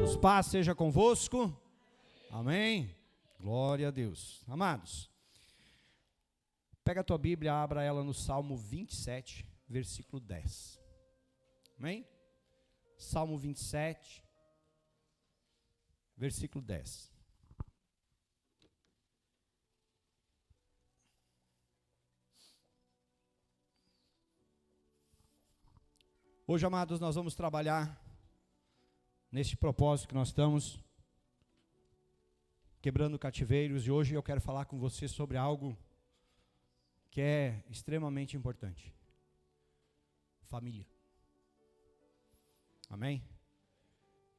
Amados, paz seja convosco. Amém. Glória a Deus. Amados, pega a tua Bíblia, abra ela no Salmo 27, versículo 10. Amém? Salmo 27, versículo 10. Hoje, amados, nós vamos trabalhar nesse propósito que nós estamos, quebrando cativeiros, e hoje eu quero falar com você sobre algo que é extremamente importante: família. Amém?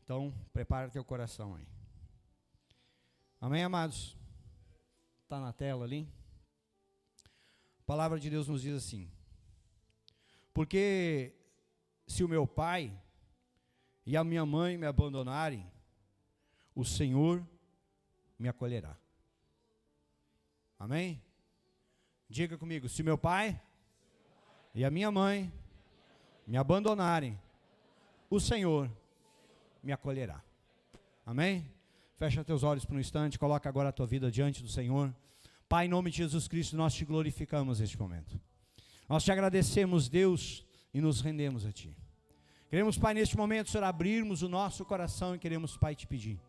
Então, prepara teu coração aí. Amém, amados? Está na tela ali. A palavra de Deus nos diz assim: porque se o meu pai e a minha mãe me abandonarem, o Senhor me acolherá. Amém? Diga comigo: se meu pai e a minha mãe me abandonarem, o Senhor me acolherá. Amém? Fecha teus olhos por um instante, coloca agora a tua vida diante do Senhor. Pai, em nome de Jesus Cristo, nós te glorificamos neste momento. Nós te agradecemos, Deus, e nos rendemos a Ti. Queremos, Pai, neste momento, Senhor, abrirmos o nosso coração e queremos, Pai, te pedir: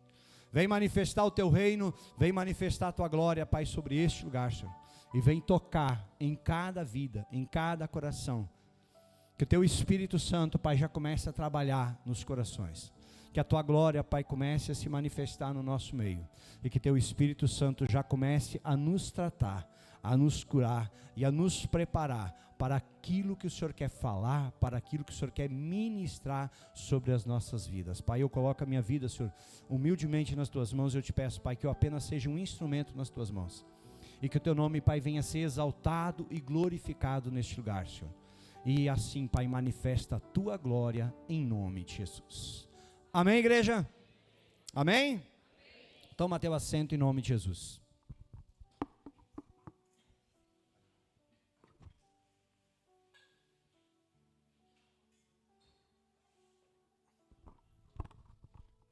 vem manifestar o Teu reino, vem manifestar a Tua glória, Pai, sobre este lugar, Senhor, e vem tocar em cada vida, em cada coração. Que o Teu Espírito Santo, Pai, já comece a trabalhar nos corações. Que a Tua glória, Pai, comece a se manifestar no nosso meio. E que Teu Espírito Santo já comece a nos tratar, a nos curar e a nos preparar para aquilo que o Senhor quer falar, para aquilo que o Senhor quer ministrar sobre as nossas vidas. Pai, eu coloco a minha vida, Senhor, humildemente nas Tuas mãos. Eu te peço, Pai, que eu apenas seja um instrumento nas Tuas mãos. E que o Teu nome, Pai, venha a ser exaltado e glorificado neste lugar, Senhor. E assim, Pai, manifesta a Tua glória em nome de Jesus. Amém, igreja? Amém? Toma teu assento em nome de Jesus.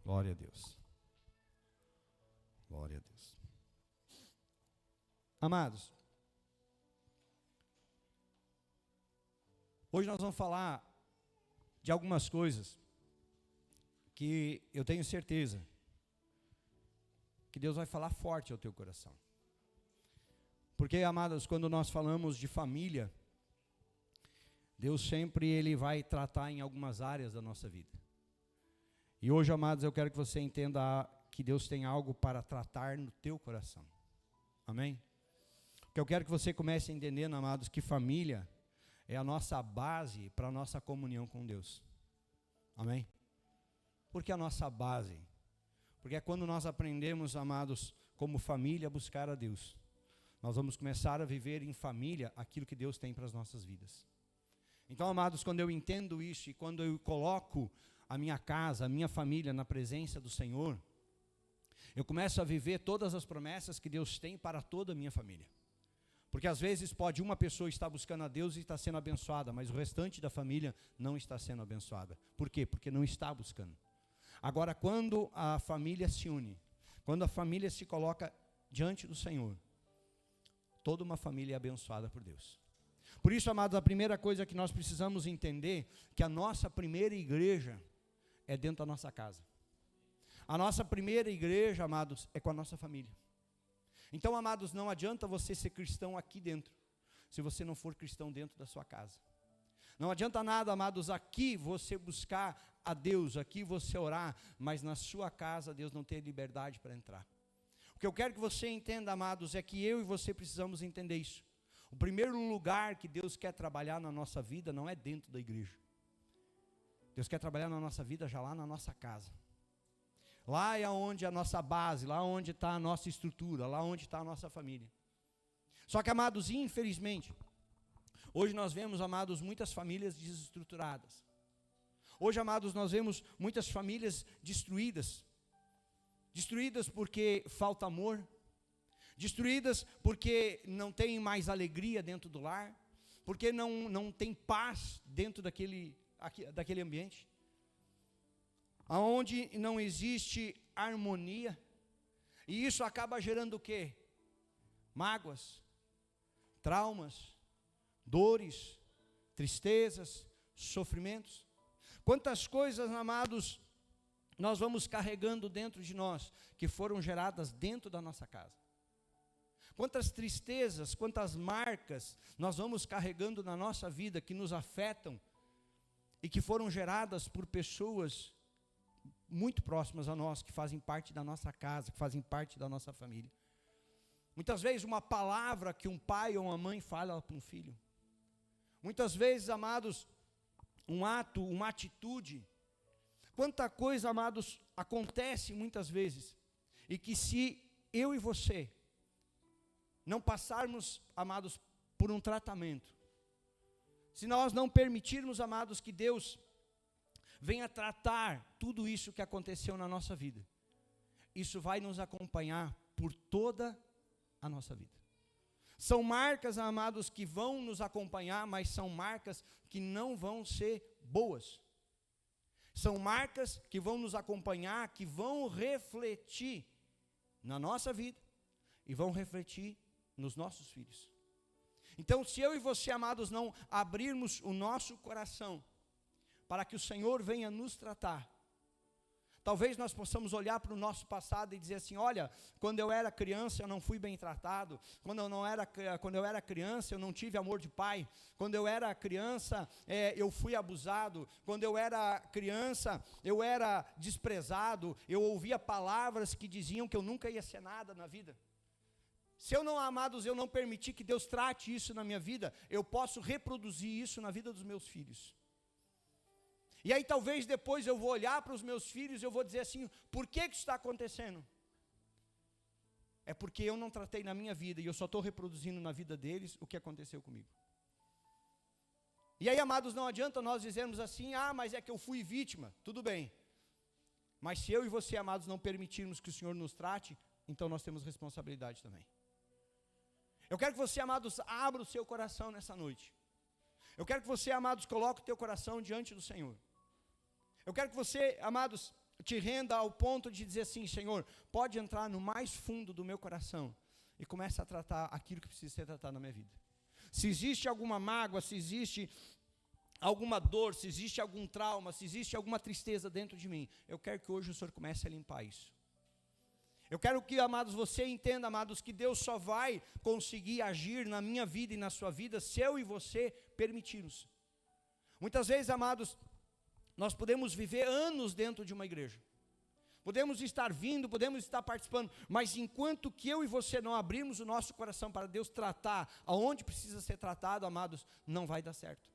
Glória a Deus. Glória a Deus. Amados, hoje nós vamos falar de algumas coisas que eu tenho certeza que Deus vai falar forte ao teu coração. Porque, amados, quando nós falamos de família, Deus sempre ele vai tratar em algumas áreas da nossa vida. E hoje, amados, eu quero que você entenda que Deus tem algo para tratar no teu coração. Amém? Porque eu quero que você comece a entender, amados, que família é a nossa base para a nossa comunhão com Deus. Amém? Por que a nossa base? Porque é quando nós aprendemos, amados, como família, a buscar a Deus, nós vamos começar a viver em família aquilo que Deus tem para as nossas vidas. Então, amados, quando eu entendo isso e quando eu coloco a minha casa, a minha família na presença do Senhor, eu começo a viver todas as promessas que Deus tem para toda a minha família. Porque às vezes pode uma pessoa estar buscando a Deus e está sendo abençoada, mas o restante da família não está sendo abençoada. Por quê? Porque não está buscando. Agora, quando a família se une, quando a família se coloca diante do Senhor, toda uma família é abençoada por Deus. Por isso, amados, a primeira coisa que nós precisamos entender, que a nossa primeira igreja é dentro da nossa casa. A nossa primeira igreja, amados, é com a nossa família. Então, amados, não adianta você ser cristão aqui dentro, se você não for cristão dentro da sua casa. Não adianta nada, amados, aqui você buscar a Deus, aqui você orar, mas na sua casa Deus não tem liberdade para entrar. O que eu quero que você entenda, amados, é que eu e você precisamos entender isso. O primeiro lugar que Deus quer trabalhar na nossa vida não é dentro da igreja. Deus quer trabalhar na nossa vida já lá na nossa casa. Lá é onde a nossa base, lá onde está a nossa estrutura, lá onde está a nossa família. Só que, amados, infelizmente, hoje nós vemos, amados, muitas famílias desestruturadas. Hoje, amados, nós vemos muitas famílias destruídas. Destruídas porque falta amor. Destruídas porque não tem mais alegria dentro do lar. Porque não tem paz dentro daquele ambiente. aonde não existe harmonia, e isso acaba gerando o quê? Mágoas, traumas, dores, tristezas, sofrimentos. Quantas coisas, amados, nós vamos carregando dentro de nós, que foram geradas dentro da nossa casa. Quantas tristezas, quantas marcas nós vamos carregando na nossa vida, que nos afetam, e que foram geradas por pessoas muito próximas a nós, que fazem parte da nossa casa, que fazem parte da nossa família. Muitas vezes uma palavra que um pai ou uma mãe fala para um filho. Muitas vezes, amados, um ato, uma atitude. Quanta coisa, amados, acontece muitas vezes, e que se eu e você não passarmos, amados, por um tratamento, se nós não permitirmos, amados, que Deus venha tratar tudo isso que aconteceu na nossa vida, isso vai nos acompanhar por toda a nossa vida. São marcas, amados, que vão nos acompanhar, mas são marcas que não vão ser boas. São marcas que vão nos acompanhar, que vão refletir na nossa vida e vão refletir nos nossos filhos. Então, se eu e você, amados, não abrirmos o nosso coração para que o Senhor venha nos tratar, talvez nós possamos olhar para o nosso passado e dizer assim: olha, quando eu era criança eu não fui bem tratado, quando eu era criança eu não tive amor de pai, quando eu era criança eu fui abusado, quando eu era criança eu era desprezado, eu ouvia palavras que diziam que eu nunca ia ser nada na vida. Se eu não, amados, eu não permitir que Deus trate isso na minha vida, eu posso reproduzir isso na vida dos meus filhos. E aí talvez depois eu vou olhar para os meus filhos e eu vou dizer assim: por que isso está acontecendo? É porque eu não tratei na minha vida e eu só estou reproduzindo na vida deles o que aconteceu comigo. E aí, amados, não adianta nós dizermos assim: ah, mas é que eu fui vítima. Tudo bem. Mas se eu e você, amados, não permitirmos que o Senhor nos trate, então nós temos responsabilidade também. Eu quero que você, amados, abra o seu coração nessa noite. Eu quero que você, amados, coloque o teu coração diante do Senhor. Eu quero que você, amados, te renda ao ponto de dizer assim: Senhor, pode entrar no mais fundo do meu coração e comece a tratar aquilo que precisa ser tratado na minha vida. Se existe alguma mágoa, se existe alguma dor, se existe algum trauma, se existe alguma tristeza dentro de mim, eu quero que hoje o Senhor comece a limpar isso. Eu quero que, amados, você entenda, amados, que Deus só vai conseguir agir na minha vida e na sua vida se eu e você permitirmos. Muitas vezes, amados, nós podemos viver anos dentro de uma igreja. Podemos estar vindo, podemos estar participando, mas enquanto que eu e você não abrirmos o nosso coração para Deus tratar aonde precisa ser tratado, amados, não vai dar certo.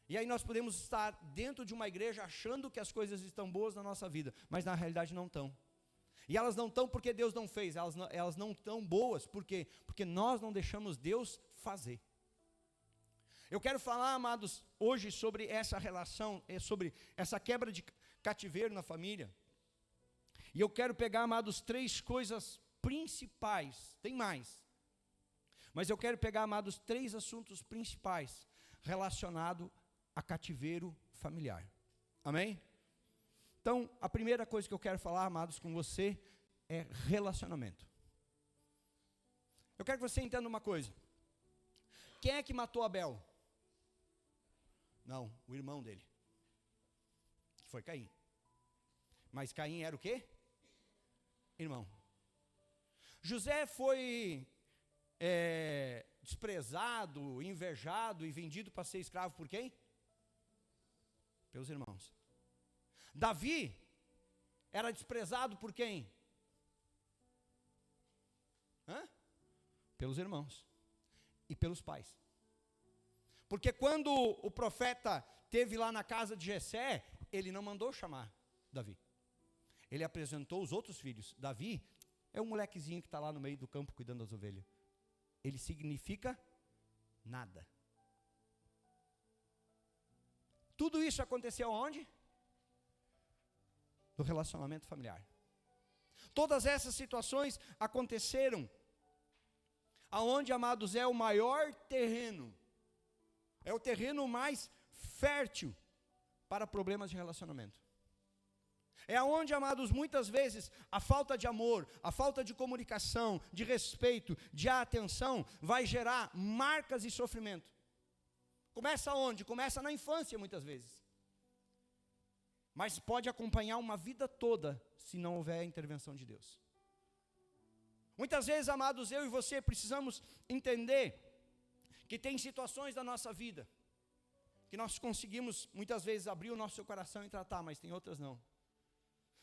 E aí nós podemos estar dentro de uma igreja achando que as coisas estão boas na nossa vida, mas na realidade não estão. E elas não estão porque Deus não fez, elas não estão boas, por quê? Porque nós não deixamos Deus fazer. Eu quero falar, amados, hoje sobre essa relação, sobre essa quebra de cativeiro na família. E eu quero pegar, amados, 3 coisas principais, tem mais. Mas eu quero pegar, amados, 3 assuntos principais relacionados a cativeiro familiar. Amém? Então, a primeira coisa que eu quero falar, amados, com você é relacionamento. Eu quero que você entenda uma coisa. Quem é que matou Abel? Não, o irmão dele, que foi Caim. Mas Caim era o quê? Irmão. José foi desprezado, invejado e vendido para ser escravo por quem? Pelos irmãos. Davi era desprezado por quem? Pelos irmãos e pelos pais. Porque quando o profeta teve lá na casa de Jessé, ele não mandou chamar Davi. Ele apresentou os outros filhos. Davi é um molequezinho que está lá no meio do campo cuidando das ovelhas. Ele significa nada. Tudo isso aconteceu onde? No relacionamento familiar. Todas essas situações aconteceram aonde, amados, é o maior terreno, é o terreno mais fértil para problemas de relacionamento. É onde, amados, muitas vezes a falta de amor, a falta de comunicação, de respeito, de atenção, vai gerar marcas e sofrimento. Começa onde? Começa na infância, muitas vezes. Mas pode acompanhar uma vida toda, se não houver a intervenção de Deus. Muitas vezes, amados, eu e você precisamos entender que tem situações da nossa vida que nós conseguimos, muitas vezes, abrir o nosso coração e tratar, mas tem outras não.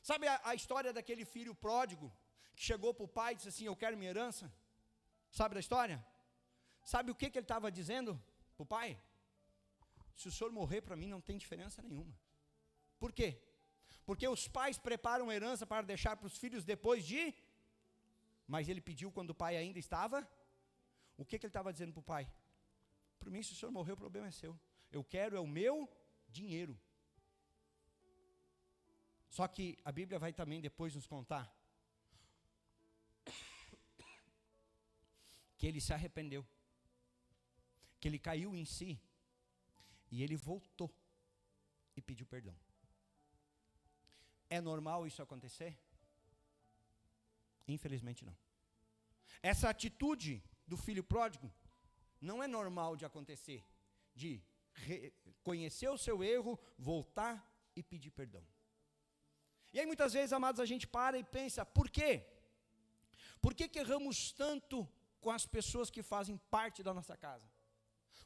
Sabe a história daquele filho pródigo, que chegou para o pai e disse assim, eu quero minha herança? Sabe da história? Sabe o que ele estava dizendo para o pai? Se o senhor morrer para mim não tem diferença nenhuma. Por quê? Porque os pais preparam a herança para deixar para os filhos depois de... Mas ele pediu quando o pai ainda estava... O que ele estava dizendo para o pai? Para mim, se o senhor morrer, o problema é seu. Eu quero é o meu dinheiro. Só que a Bíblia vai também depois nos contar que ele se arrependeu, que ele caiu em si, e ele voltou e pediu perdão. É normal isso acontecer? Infelizmente não. Essa atitude do filho pródigo não é normal de acontecer, de conhecer o seu erro, voltar e pedir perdão. E aí muitas vezes, amados, a gente para e pensa, por quê? Por que erramos tanto com as pessoas que fazem parte da nossa casa?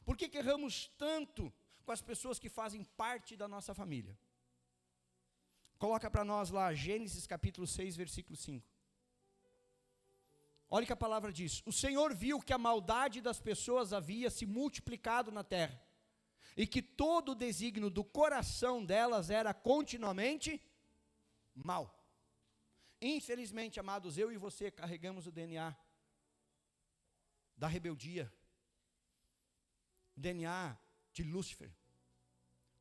Por que erramos tanto com as pessoas que fazem parte da nossa família? Coloca para nós lá, Gênesis capítulo 6, versículo 5. Olha o que a palavra diz. O Senhor viu que a maldade das pessoas havia se multiplicado na terra, e que todo o desígnio do coração delas era continuamente mal. Infelizmente, amados, eu e você carregamos o DNA da rebeldia, o DNA de Lúcifer,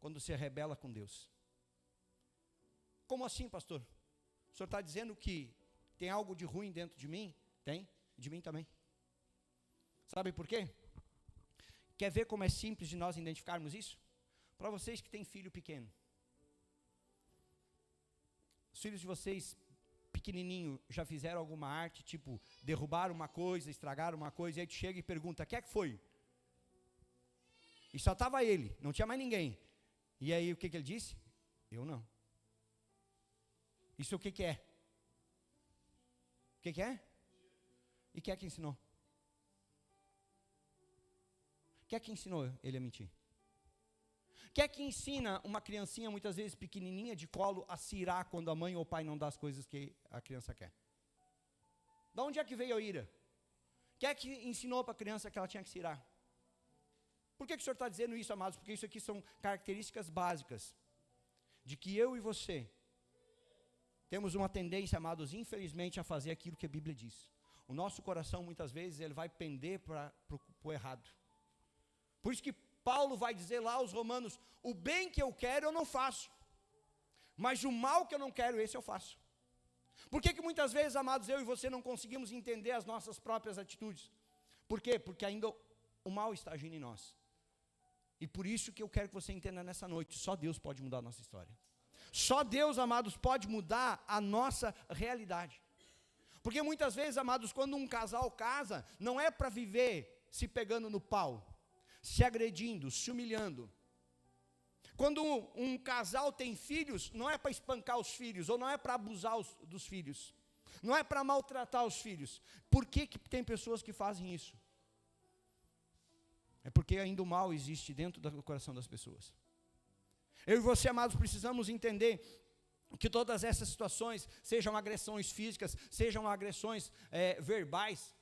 quando se rebela com Deus. Como assim, pastor? O senhor está dizendo que tem algo de ruim dentro de mim? Tem, de mim também. Sabe por quê? Quer ver como é simples de nós identificarmos isso? Para vocês que têm filho pequeno. Os filhos de vocês, pequenininho, já fizeram alguma arte, tipo, derrubaram uma coisa, estragaram uma coisa, e aí tu chega e pergunta, quem é que foi? E só estava ele, não tinha mais ninguém. E aí o que ele disse? Eu não. Isso o que é? O que é? E quem é que ensinou? Quem é que ensinou ele a mentir? Quem é que ensina uma criancinha, muitas vezes pequenininha, de colo, a se irar quando a mãe ou o pai não dá as coisas que a criança quer? Da onde é que veio a ira? Quem é que ensinou para a criança que ela tinha que se irar? Por que o senhor está dizendo isso, amados? Porque isso aqui são características básicas de que eu e você temos uma tendência, amados, infelizmente, a fazer aquilo que a Bíblia diz. O nosso coração, muitas vezes, ele vai pender para o errado. Por isso que Paulo vai dizer lá aos romanos, o bem que eu quero eu não faço, mas o mal que eu não quero, esse eu faço. Por que muitas vezes, amados, eu e você não conseguimos entender as nossas próprias atitudes? Por quê? Porque ainda o mal está agindo em nós. E por isso que eu quero que você entenda nessa noite, só Deus pode mudar a nossa história. Só Deus, amados, pode mudar a nossa realidade. Porque muitas vezes, amados, quando um casal casa, não é para viver se pegando no pau, se agredindo, se humilhando. Quando um casal tem filhos, não é para espancar os filhos, ou não é para abusar dos filhos, não é para maltratar os filhos. Por que tem pessoas que fazem isso? É porque ainda o mal existe dentro do coração das pessoas. Eu e você, amados, precisamos entender que todas essas situações, sejam agressões físicas, sejam agressões verbais,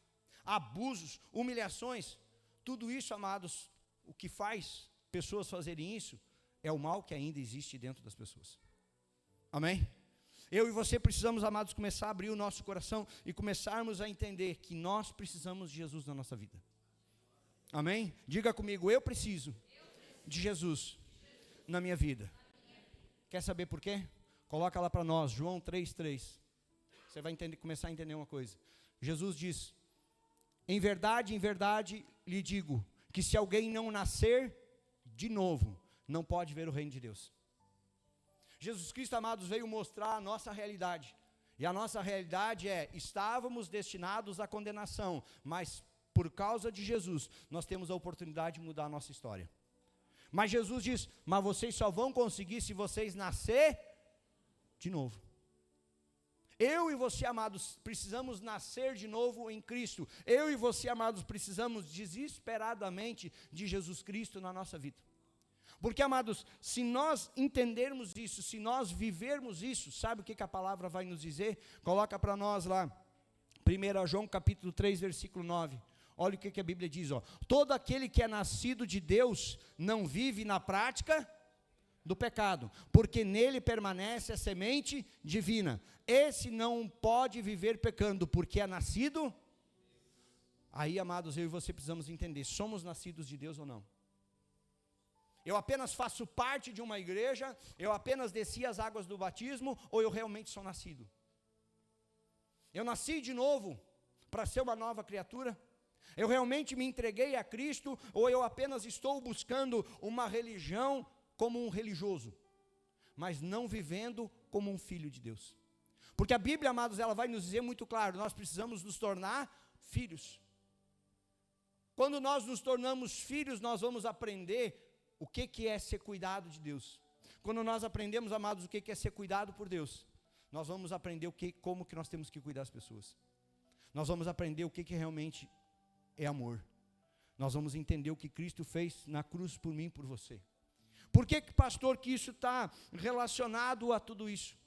abusos, humilhações, tudo isso, amados, o que faz pessoas fazerem isso, é o mal que ainda existe dentro das pessoas. Amém? Eu e você precisamos, amados, começar a abrir o nosso coração e começarmos a entender que nós precisamos de Jesus na nossa vida. Amém? Diga comigo, eu preciso de Jesus na minha vida. Quer saber por quê? Coloca lá para nós, João 3,3. Você vai começar a entender uma coisa. Jesus diz, em verdade lhe digo, que se alguém não nascer de novo, não pode ver o reino de Deus. Jesus Cristo, amados, veio mostrar a nossa realidade. E a nossa realidade é, estávamos destinados à condenação, mas por causa de Jesus, nós temos a oportunidade de mudar a nossa história. Mas Jesus diz, mas vocês só vão conseguir se vocês nascer de novo. Eu e você, amados, precisamos nascer de novo em Cristo. Eu e você, amados, precisamos desesperadamente de Jesus Cristo na nossa vida. Porque, amados, se nós entendermos isso, se nós vivermos isso, sabe o que a palavra vai nos dizer? Coloca para nós lá, 1 João capítulo 3, versículo 9. Olha o que a Bíblia diz, ó. Todo aquele que é nascido de Deus não vive na prática do pecado, porque nele permanece a semente divina. Esse não pode viver pecando, porque é nascido. Aí, amados, eu e você precisamos entender, somos nascidos de Deus ou não? Eu apenas faço parte de uma igreja, eu apenas desci as águas do batismo, ou eu realmente sou nascido? Eu nasci de novo para ser uma nova criatura? Eu realmente me entreguei a Cristo, ou eu apenas estou buscando uma religião como um religioso, mas não vivendo como um filho de Deus? Porque a Bíblia, amados, ela vai nos dizer muito claro, nós precisamos nos tornar filhos. Quando nós nos tornamos filhos, nós vamos aprender o que é ser cuidado de Deus. Quando nós aprendemos, amados, o que é ser cuidado por Deus, nós vamos aprender como que nós temos que cuidar das pessoas. Nós vamos aprender o que realmente é amor. Nós vamos entender o que Cristo fez na cruz por mim e por você. Por que, pastor, que isso está relacionado a tudo isso?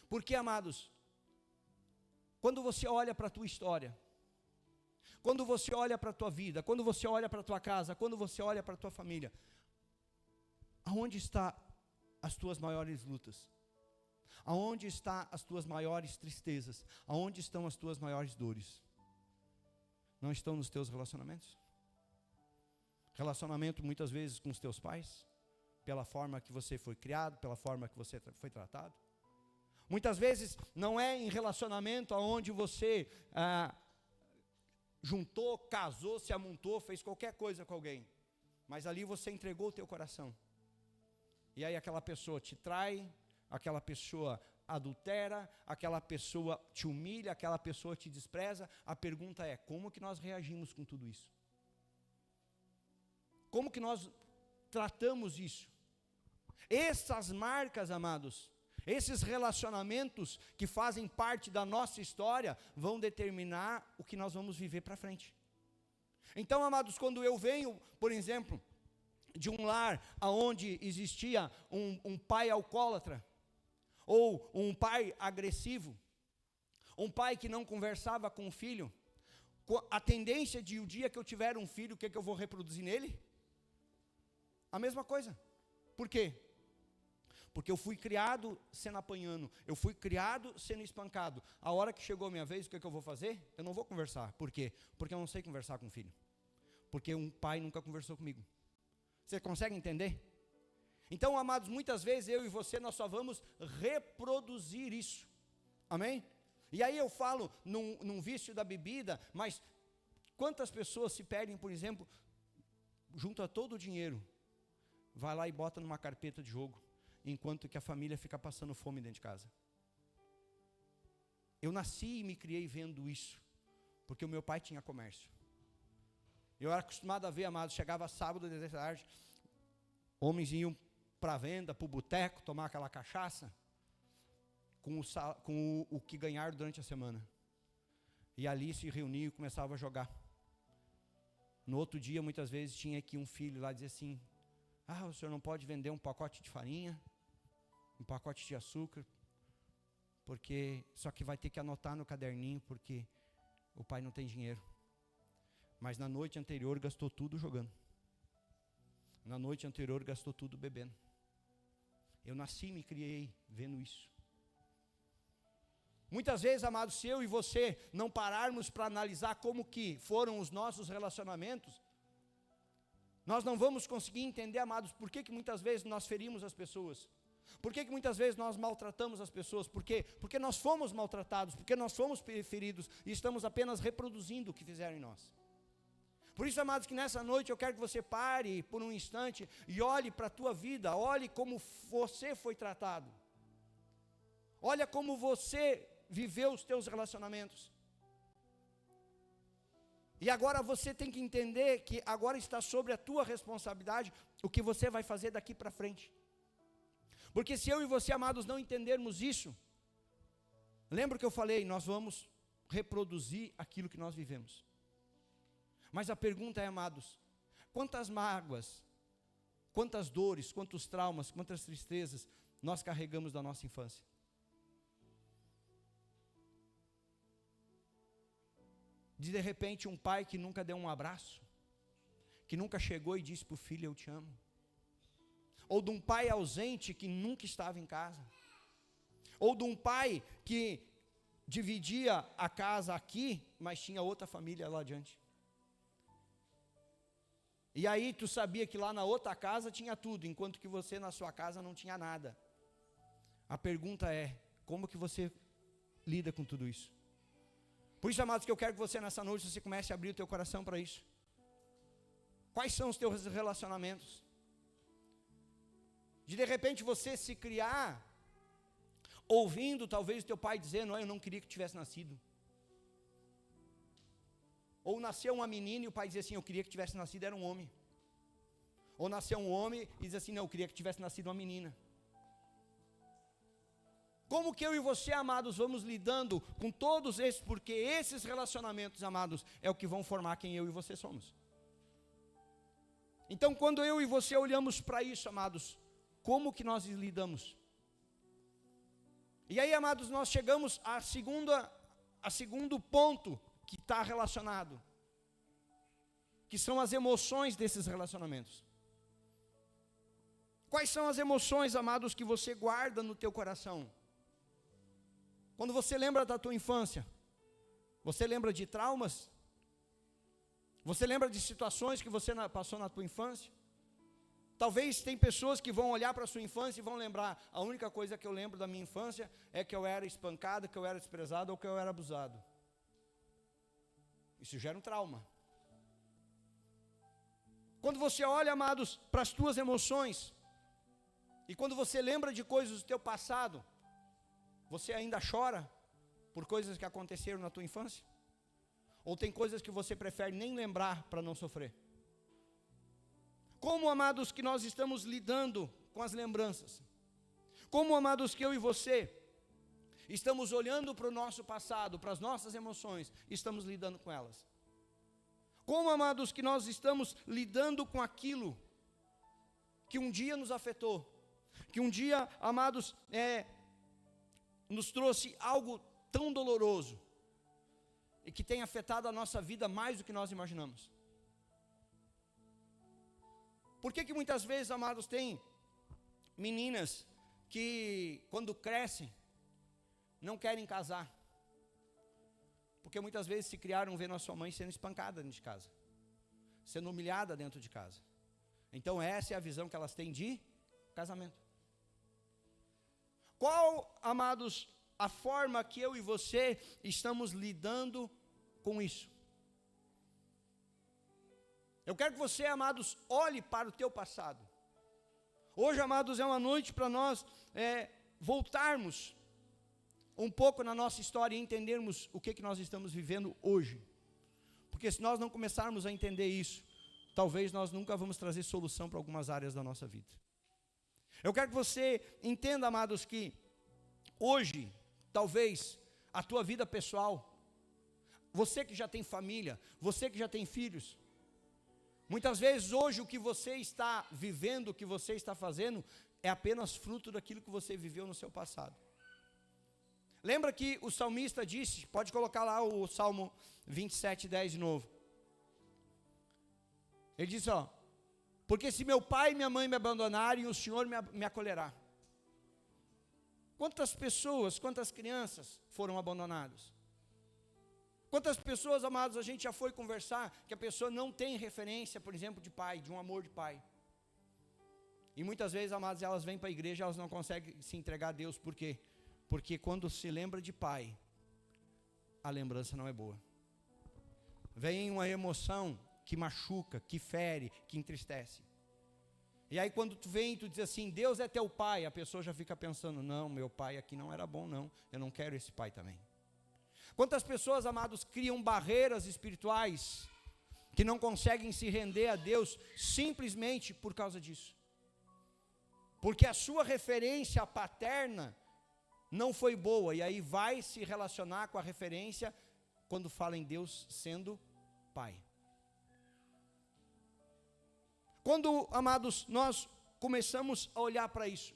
Porque, amados, quando você olha para a tua história, quando você olha para a tua vida, quando você olha para a tua casa, quando você olha para a tua família, aonde estão as tuas maiores lutas? Aonde estão as tuas maiores tristezas? Aonde estão as tuas maiores dores? Não estão nos teus relacionamentos? Relacionamento muitas vezes com os teus pais, pela forma que você foi criado, pela forma que você foi tratado. Muitas vezes não é em relacionamento aonde você juntou, casou, se amontou, fez qualquer coisa com alguém, mas ali você entregou o teu coração, e aí aquela pessoa te trai, aquela pessoa adultera, aquela pessoa te humilha, aquela pessoa te despreza. A pergunta é, como que nós reagimos com tudo isso? Como que nós tratamos isso? Essas marcas, amados, esses relacionamentos que fazem parte da nossa história, vão determinar o que nós vamos viver para frente. Então, amados, quando eu venho, por exemplo, de um lar onde existia um pai alcoólatra, ou um pai agressivo, um pai que não conversava com o filho, a tendência de o dia que eu tiver um filho, o que eu vou reproduzir nele? A mesma coisa. Por quê? Porque eu fui criado sendo apanhando, eu fui criado sendo espancado. A hora que chegou a minha vez, o que eu vou fazer? Eu não vou conversar. Por quê? Porque eu não sei conversar com o filho. Porque um pai nunca conversou comigo. Você consegue entender? Então, amados, muitas vezes eu e você, nós só vamos reproduzir isso. Amém? E aí eu falo num vício da bebida, mas quantas pessoas se perdem, por exemplo, junta todo o dinheiro, vai lá e bota numa carpeta de jogo, enquanto que a família fica passando fome dentro de casa. Eu nasci e me criei vendo isso, porque o meu pai tinha comércio. Eu era acostumado a ver, amados, chegava sábado de tarde, homens iam para a venda, para o boteco, tomar aquela cachaça, com o que ganharam durante a semana. E ali se reuniam e começavam a jogar. No outro dia, muitas vezes, tinha aqui um filho lá dizer assim, o senhor não pode vender um pacote de farinha, um pacote de açúcar, porque só que vai ter que anotar no caderninho, porque o pai não tem dinheiro. Mas na noite anterior gastou tudo jogando. Na noite anterior gastou tudo bebendo. Eu nasci e me criei vendo isso. Muitas vezes, amados, se eu e você não pararmos para analisar como que foram os nossos relacionamentos, nós não vamos conseguir entender, amados, por que muitas vezes nós ferimos as pessoas. Por que muitas vezes nós maltratamos as pessoas? Por quê? Porque nós fomos maltratados, porque nós fomos feridos e estamos apenas reproduzindo o que fizeram em nós. Por isso, amados, que nessa noite eu quero que você pare por um instante e olhe para a tua vida, olhe como você foi tratado. Olha como você viveu os teus relacionamentos. E agora você tem que entender que agora está sobre a tua responsabilidade o que você vai fazer daqui para frente. Porque se eu e você, amados, não entendermos isso, lembra que eu falei, nós vamos reproduzir aquilo que nós vivemos. Mas a pergunta é, amados, quantas mágoas, quantas dores, quantos traumas, quantas tristezas nós carregamos da nossa infância? De repente um pai que nunca deu um abraço, que nunca chegou e disse para o filho, eu te amo. Ou de um pai ausente que nunca estava em casa. Ou de um pai que dividia a casa aqui, mas tinha outra família lá adiante. E aí tu sabia que lá na outra casa tinha tudo, enquanto que você na sua casa não tinha nada. A pergunta é, como que você lida com tudo isso? Por isso, amados, que eu quero que você nessa noite, você comece a abrir o teu coração para isso. Quais são os teus relacionamentos? De repente você se criar, ouvindo talvez o teu pai dizendo, eu não queria que tivesse nascido. Ou nasceu uma menina e o pai dizia assim, eu queria que tivesse nascido, era um homem. Ou nasceu um homem e diz assim, não, eu queria que tivesse nascido uma menina. Como que eu e você, amados, vamos lidando com todos esses, porque esses relacionamentos, amados, é o que vão formar quem eu e você somos. Então, quando eu e você olhamos para isso, amados, como que nós lidamos? E aí, amados, nós chegamos a segundo ponto que está relacionado, que são as emoções desses relacionamentos. Quais são as emoções, amados, que você guarda no teu coração? Quando você lembra da tua infância, você lembra de traumas? Você lembra de situações que você passou na tua infância? Talvez tem pessoas que vão olhar para a sua infância e vão lembrar, a única coisa que eu lembro da minha infância é que eu era espancado, que eu era desprezado ou que eu era abusado. Isso gera um trauma. Quando você olha, amados, para as tuas emoções, e quando você lembra de coisas do teu passado, você ainda chora por coisas que aconteceram na tua infância? Ou tem coisas que você prefere nem lembrar para não sofrer? Como, amados, que nós estamos lidando com as lembranças? Como, amados, que eu e você estamos olhando para o nosso passado, para as nossas emoções, estamos lidando com elas? Como, amados, que nós estamos lidando com aquilo que um dia nos afetou, que um dia, amados, nos trouxe algo tão doloroso e que tem afetado a nossa vida mais do que nós imaginamos? Por que muitas vezes, amados, tem meninas que quando crescem não querem casar? Porque muitas vezes se criaram vendo a sua mãe sendo espancada dentro de casa, sendo humilhada dentro de casa. Então essa é a visão que elas têm de casamento. Qual, amados, a forma que eu e você estamos lidando com isso? Eu quero que você, amados, olhe para o teu passado. Hoje, amados, é uma noite para nós voltarmos um pouco na nossa história e entendermos o que nós estamos vivendo hoje. Porque se nós não começarmos a entender isso, talvez nós nunca vamos trazer solução para algumas áreas da nossa vida. Eu quero que você entenda, amados, que hoje, talvez, a tua vida pessoal, você que já tem família, você que já tem filhos, muitas vezes hoje o que você está vivendo, o que você está fazendo, é apenas fruto daquilo que você viveu no seu passado. Lembra que o salmista disse, pode colocar lá o Salmo 27:10 de novo. Ele diz, porque se meu pai e minha mãe me abandonarem, o Senhor me acolherá. Quantas pessoas, quantas crianças foram abandonadas? Quantas pessoas, amados, a gente já foi conversar, que a pessoa não tem referência, por exemplo, de pai, de um amor de pai. E muitas vezes, amados, elas vêm para a igreja, elas não conseguem se entregar a Deus, por quê? Porque quando se lembra de pai, a lembrança não é boa. Vem uma emoção que machuca, que fere, que entristece. E aí quando tu vem e tu diz assim, Deus é teu pai, a pessoa já fica pensando, não, meu pai aqui não era bom não, eu não quero esse pai também. Quantas pessoas, amados, criam barreiras espirituais, que não conseguem se render a Deus, simplesmente por causa disso. Porque a sua referência paterna não foi boa, e aí vai se relacionar com a referência, quando fala em Deus sendo pai. Quando, amados, nós começamos a olhar para isso,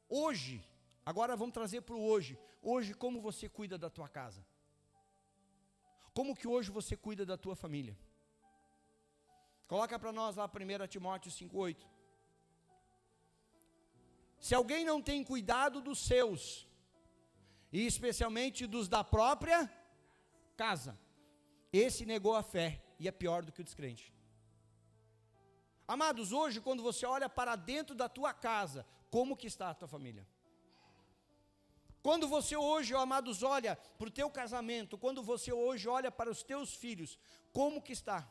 hoje, agora vamos trazer para o hoje, como você cuida da tua casa? Como que hoje você cuida da tua família? Coloca para nós lá 1 Timóteo 5,8. Se alguém não tem cuidado dos seus, e especialmente dos da própria casa, esse negou a fé, e é pior do que o descrente. Amados, hoje quando você olha para dentro da tua casa, como que está a tua família? Quando você hoje, amados, olha para o teu casamento, quando você hoje olha para os teus filhos, como que está?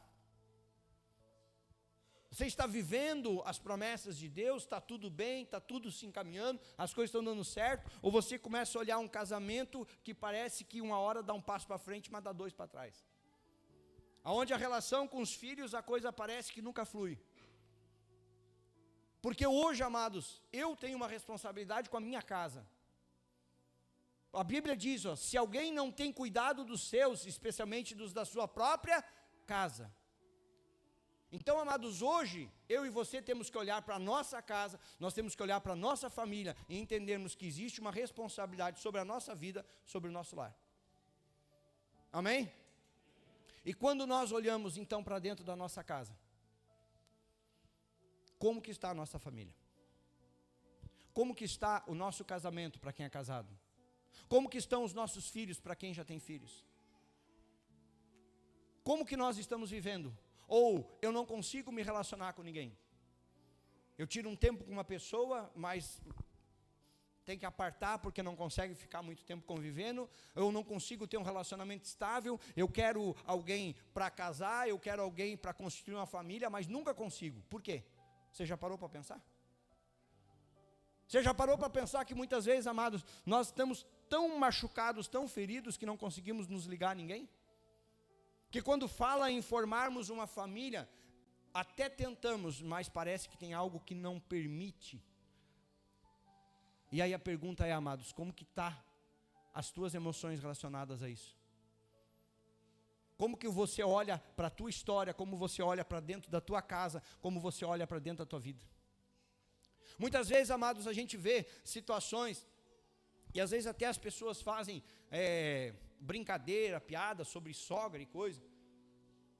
Você está vivendo as promessas de Deus, está tudo bem, está tudo se encaminhando, as coisas estão dando certo, ou você começa a olhar um casamento que parece que uma hora dá um passo para frente, mas dá dois para trás. Aonde a relação com os filhos, a coisa parece que nunca flui. Porque hoje, amados, eu tenho uma responsabilidade com a minha casa. A Bíblia diz, ó, se alguém não tem cuidado dos seus, especialmente dos da sua própria casa. Então, amados, hoje, eu e você temos que olhar para a nossa casa, nós temos que olhar para a nossa família e entendermos que existe uma responsabilidade sobre a nossa vida, sobre o nosso lar. Amém? E quando nós olhamos, então, para dentro da nossa casa, como que está a nossa família? Como que está o nosso casamento para quem é casado? Como que estão os nossos filhos para quem já tem filhos? Como que nós estamos vivendo? Ou eu não consigo me relacionar com ninguém. Eu tiro um tempo com uma pessoa, mas tem que apartar porque não consegue ficar muito tempo convivendo. Eu não consigo ter um relacionamento estável. Eu quero alguém para casar, eu quero alguém para constituir uma família, mas nunca consigo. Por quê? Você já parou para pensar? Você já parou para pensar que muitas vezes, amados, nós estamos tão machucados, tão feridos, que não conseguimos nos ligar a ninguém? Que quando fala em formarmos uma família, até tentamos, mas parece que tem algo que não permite. E aí a pergunta é, amados, como que está as tuas emoções relacionadas a isso? Como que você olha para a tua história, como você olha para dentro da tua casa, como você olha para dentro da tua vida? Muitas vezes, amados, a gente vê situações, e às vezes até as pessoas fazem brincadeira, piada sobre sogra e coisa.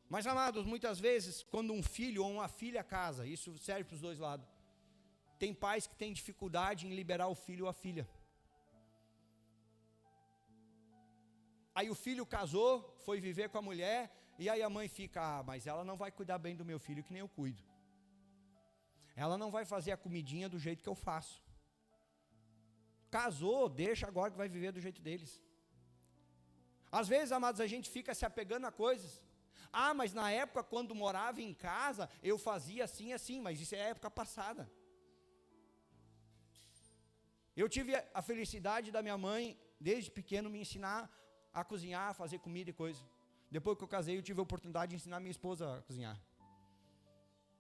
Mas, amados, muitas vezes, quando um filho ou uma filha casa, isso serve para os dois lados. Tem pais que têm dificuldade em liberar o filho ou a filha. Aí o filho casou, foi viver com a mulher, e aí a mãe fica, mas ela não vai cuidar bem do meu filho que nem eu cuido. Ela não vai fazer a comidinha do jeito que eu faço. Casou, deixa agora que vai viver do jeito deles. Às vezes, amados, a gente fica se apegando a coisas. Ah, mas na época quando morava em casa, eu fazia assim, assim, mas isso é a época passada. Eu tive a felicidade da minha mãe, desde pequeno, me ensinar a cozinhar, a fazer comida e coisa. Depois que eu casei, eu tive a oportunidade de ensinar minha esposa a cozinhar.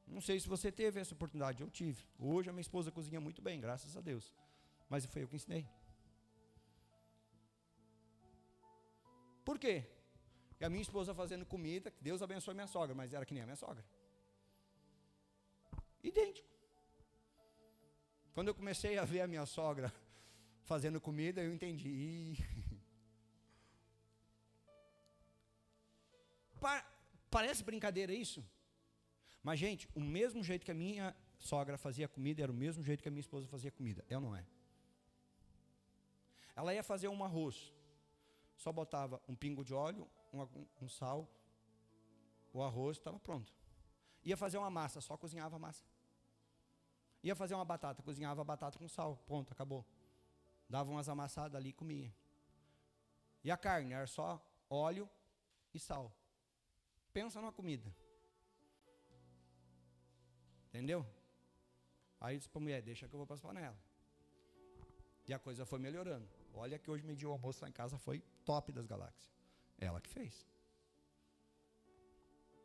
Não sei se você teve essa oportunidade, eu tive. Hoje a minha esposa cozinha muito bem, graças a Deus. Mas foi eu que ensinei. Por quê? Porque a minha esposa fazendo comida, que Deus abençoe minha sogra, mas era que nem a minha sogra. Idêntico. Quando eu comecei a ver a minha sogra fazendo comida, eu entendi. Parece brincadeira isso? Mas, gente, o mesmo jeito que a minha sogra fazia comida, era o mesmo jeito que a minha esposa fazia comida. É ou não é? Ela ia fazer um arroz. Só botava um pingo de óleo, um sal, o arroz estava pronto. Ia fazer uma massa, só cozinhava a massa. Ia fazer uma batata, cozinhava a batata com sal, pronto, acabou. Dava umas amassadas ali e comia. E a carne, era só óleo e sal. Pensa numa comida. Entendeu? Aí disse para a mulher, deixa que eu vou para as panelas. E a coisa foi melhorando. Olha que hoje meio-dia o almoço lá em casa foi top das galáxias. Ela que fez.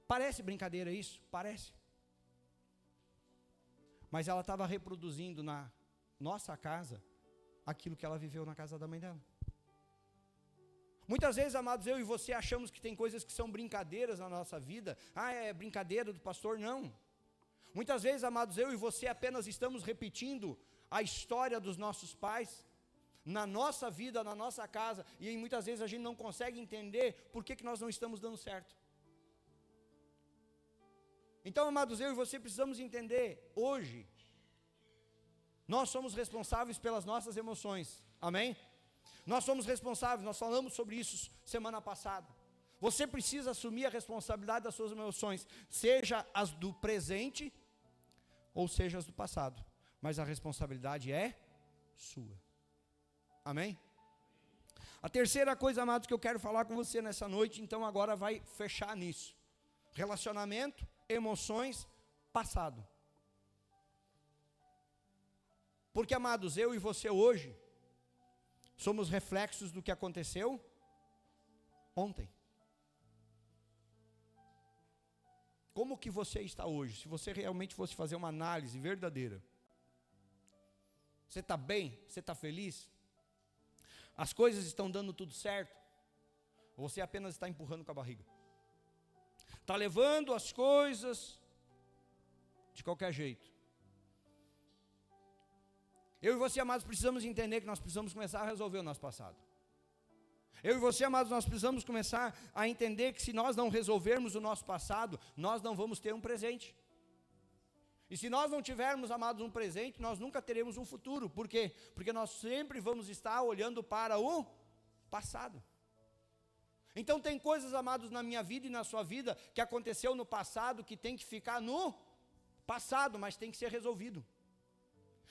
Parece brincadeira isso? Parece. Mas ela estava reproduzindo na nossa casa aquilo que ela viveu na casa da mãe dela. Muitas vezes, amados, eu e você achamos que tem coisas que são brincadeiras na nossa vida. Ah, é brincadeira do pastor? Não. Muitas vezes, amados, eu e você apenas estamos repetindo a história dos nossos pais na nossa vida, na nossa casa, e muitas vezes a gente não consegue entender por que nós não estamos dando certo. Então, amados, eu e você precisamos entender, hoje, nós somos responsáveis pelas nossas emoções, amém? Nós somos responsáveis, nós falamos sobre isso semana passada. Você precisa assumir a responsabilidade das suas emoções, seja as do presente, ou seja as do passado, mas a responsabilidade é sua, amém? A terceira coisa, amados, que eu quero falar com você nessa noite, então agora vai fechar nisso, relacionamento, emoções, passado. Porque, amados, eu e você hoje somos reflexos do que aconteceu ontem. Como que você está hoje? Se você realmente fosse fazer uma análise verdadeira, você está bem? Você está feliz? As coisas estão dando tudo certo? Ou você apenas está empurrando com a barriga? Está levando as coisas de qualquer jeito. Eu e você, amados, precisamos entender que nós precisamos começar a resolver o nosso passado. Eu e você, amados, nós precisamos começar a entender que se nós não resolvermos o nosso passado, nós não vamos ter um presente. E se nós não tivermos, amados, um presente, nós nunca teremos um futuro. Por quê? Porque nós sempre vamos estar olhando para o passado. Então tem coisas, amados, na minha vida e na sua vida, que aconteceu no passado, que tem que ficar no passado, mas tem que ser resolvido.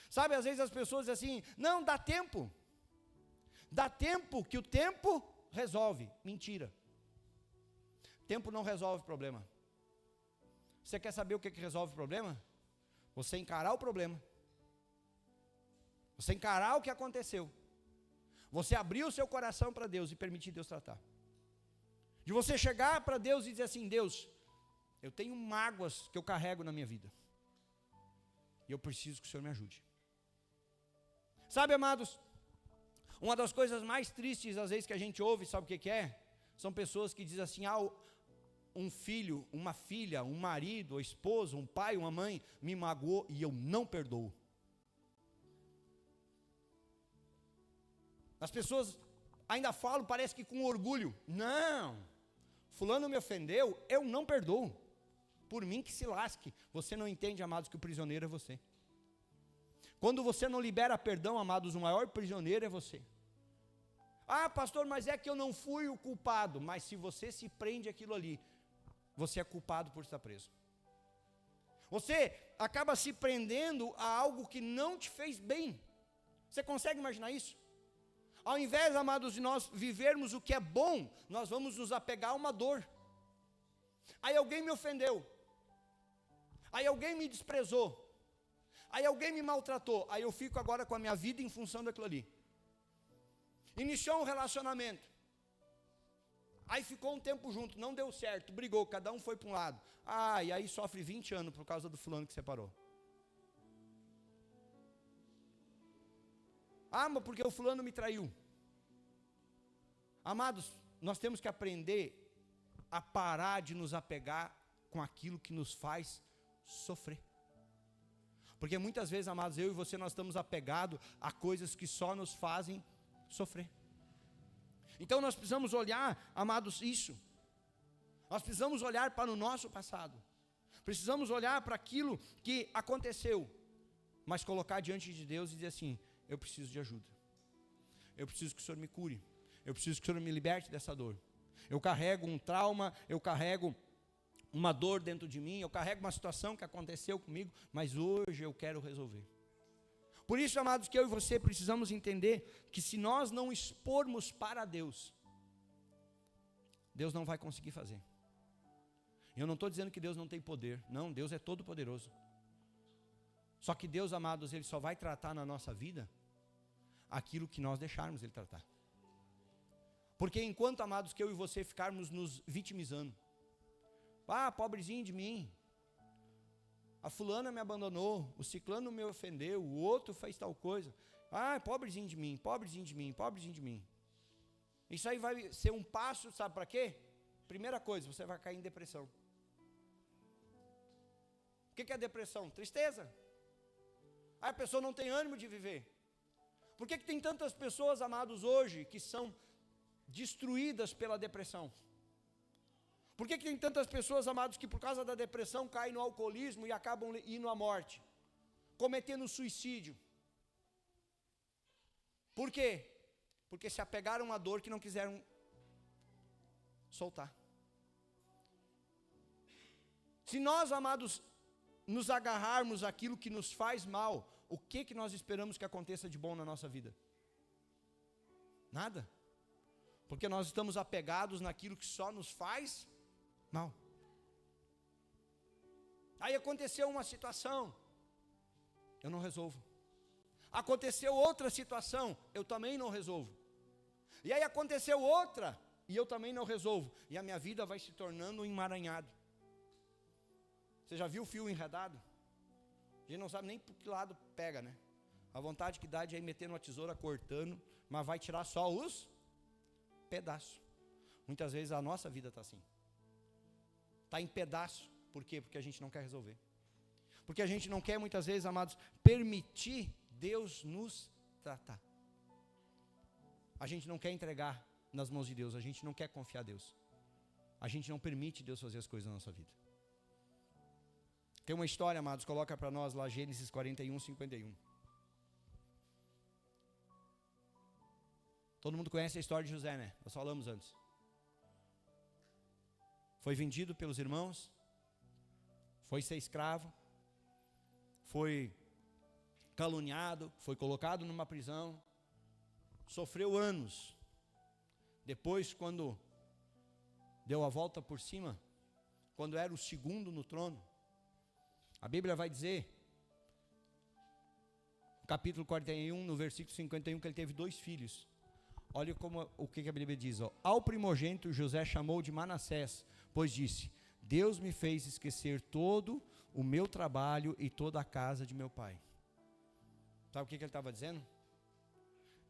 Sabe, às vezes as pessoas dizem assim, não, dá tempo. Dá tempo, que o tempo resolve. Mentira. Tempo não resolve problema. Você quer saber o que resolve o problema? Você encarar o problema. Você encarar o que aconteceu. Você abrir o seu coração para Deus e permitir Deus tratar. De você chegar para Deus e dizer assim, Deus, eu tenho mágoas que eu carrego na minha vida. E eu preciso que o Senhor me ajude. Sabe, amados, uma das coisas mais tristes, às vezes, que a gente ouve, sabe o que é? São pessoas que dizem assim, um filho, uma filha, um marido, a esposa, um pai, uma mãe, me magoou e eu não perdoo. As pessoas ainda falam, parece que com orgulho, não, fulano me ofendeu, eu não perdoo, por mim que se lasque. Você não entende, amados, que o prisioneiro é você. Quando você não libera perdão, amados, o maior prisioneiro é você. Ah, pastor, mas é que eu não fui o culpado. Mas se você se prende àquilo ali, você é culpado por estar preso. Você acaba se prendendo a algo que não te fez bem. Você consegue imaginar isso? Ao invés, amados, de nós vivermos o que é bom, nós vamos nos apegar a uma dor. Aí alguém me ofendeu. Aí alguém me desprezou. Aí alguém me maltratou, aí eu fico agora com a minha vida em função daquilo ali. Iniciou um relacionamento, aí ficou um tempo junto, não deu certo, brigou, cada um foi para um lado. E aí sofre 20 anos por causa do fulano que separou. Mas porque o fulano me traiu. Amados, nós temos que aprender a parar de nos apegar com aquilo que nos faz sofrer. Porque muitas vezes, amados, eu e você, nós estamos apegados a coisas que só nos fazem sofrer. Então nós precisamos olhar, amados, isso. Nós precisamos olhar para o nosso passado. Precisamos olhar para aquilo que aconteceu. Mas colocar diante de Deus e dizer assim, eu preciso de ajuda. Eu preciso que o Senhor me cure. Eu preciso que o Senhor me liberte dessa dor. Eu carrego um trauma, eu carrego uma dor dentro de mim, eu carrego uma situação que aconteceu comigo, mas hoje eu quero resolver. Por isso, amados, que eu e você precisamos entender que se nós não expormos para Deus, Deus não vai conseguir fazer. Eu não estou dizendo que Deus não tem poder. Não, Deus é todo poderoso. Só que Deus, amados, Ele só vai tratar na nossa vida aquilo que nós deixarmos Ele tratar. Porque enquanto, amados, que eu e você ficarmos nos vitimizando, pobrezinho de mim, a fulana me abandonou, o ciclano me ofendeu, o outro fez tal coisa, pobrezinho de mim, pobrezinho de mim, pobrezinho de mim. Isso aí vai ser um passo, sabe para quê? Primeira coisa, você vai cair em depressão. O que é depressão? Tristeza. Aí a pessoa não tem ânimo de viver. Por que tem tantas pessoas, amados, hoje, que são destruídas pela depressão? Por que tem tantas pessoas, amados, que por causa da depressão caem no alcoolismo e acabam indo à morte, cometendo suicídio? Por quê? Porque se apegaram à dor que não quiseram soltar. Se nós, amados, nos agarrarmos àquilo que nos faz mal, o que nós esperamos que aconteça de bom na nossa vida? Nada. Porque nós estamos apegados naquilo que só nos faz mal. Aí aconteceu uma situação, eu não resolvo. Aconteceu outra situação, eu também não resolvo. E aí aconteceu outra, e eu também não resolvo. E a minha vida vai se tornando um emaranhado. Você já viu o fio enredado? A gente não sabe nem por que lado pega, né? A vontade que dá de aí meter numa tesoura cortando, mas vai tirar só os pedaços. Muitas vezes a nossa vida está assim. Está em pedaço. Por quê? Porque a gente não quer resolver. Porque a gente não quer, muitas vezes, amados, permitir Deus nos tratar. A gente não quer entregar nas mãos de Deus. A gente não quer confiar a Deus. A gente não permite Deus fazer as coisas na nossa vida. Tem uma história, amados, coloca para nós lá Gênesis 41, 51. Todo mundo conhece a história de José, né? Nós falamos antes. Foi vendido pelos irmãos, foi ser escravo, foi caluniado, foi colocado numa prisão, sofreu anos. Depois, quando deu a volta por cima, quando era o segundo no trono, a Bíblia vai dizer, no capítulo 41, no versículo 51, que ele teve 2 filhos. Olha o que a Bíblia diz. Ao primogênito José chamou de Manassés, pois disse, Deus me fez esquecer todo o meu trabalho e toda a casa de meu pai. Sabe o que ele estava dizendo?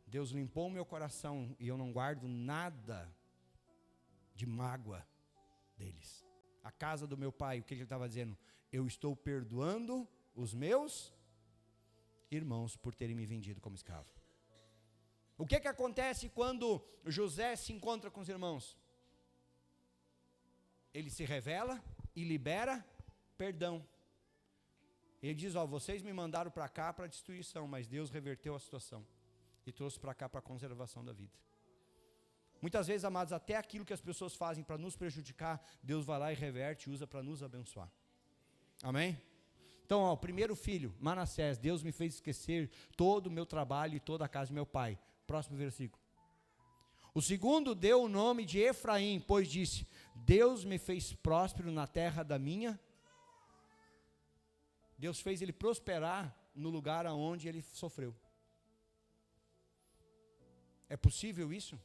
Deus limpou o meu coração e eu não guardo nada de mágoa deles. A casa do meu pai, o que ele estava dizendo? Eu estou perdoando os meus irmãos por terem me vendido como escravo. O que acontece quando José se encontra com os irmãos? Ele se revela e libera perdão. Ele diz, vocês me mandaram para cá para destruição, mas Deus reverteu a situação e trouxe para cá para a conservação da vida. Muitas vezes, amados, até aquilo que as pessoas fazem para nos prejudicar, Deus vai lá e reverte e usa para nos abençoar. Amém? Então, o primeiro filho, Manassés, Deus me fez esquecer todo o meu trabalho e toda a casa de meu pai. Próximo versículo. O segundo deu o nome de Efraim, pois disse, Deus me fez próspero na terra da minha. Deus fez ele prosperar no lugar aonde ele sofreu. É possível isso?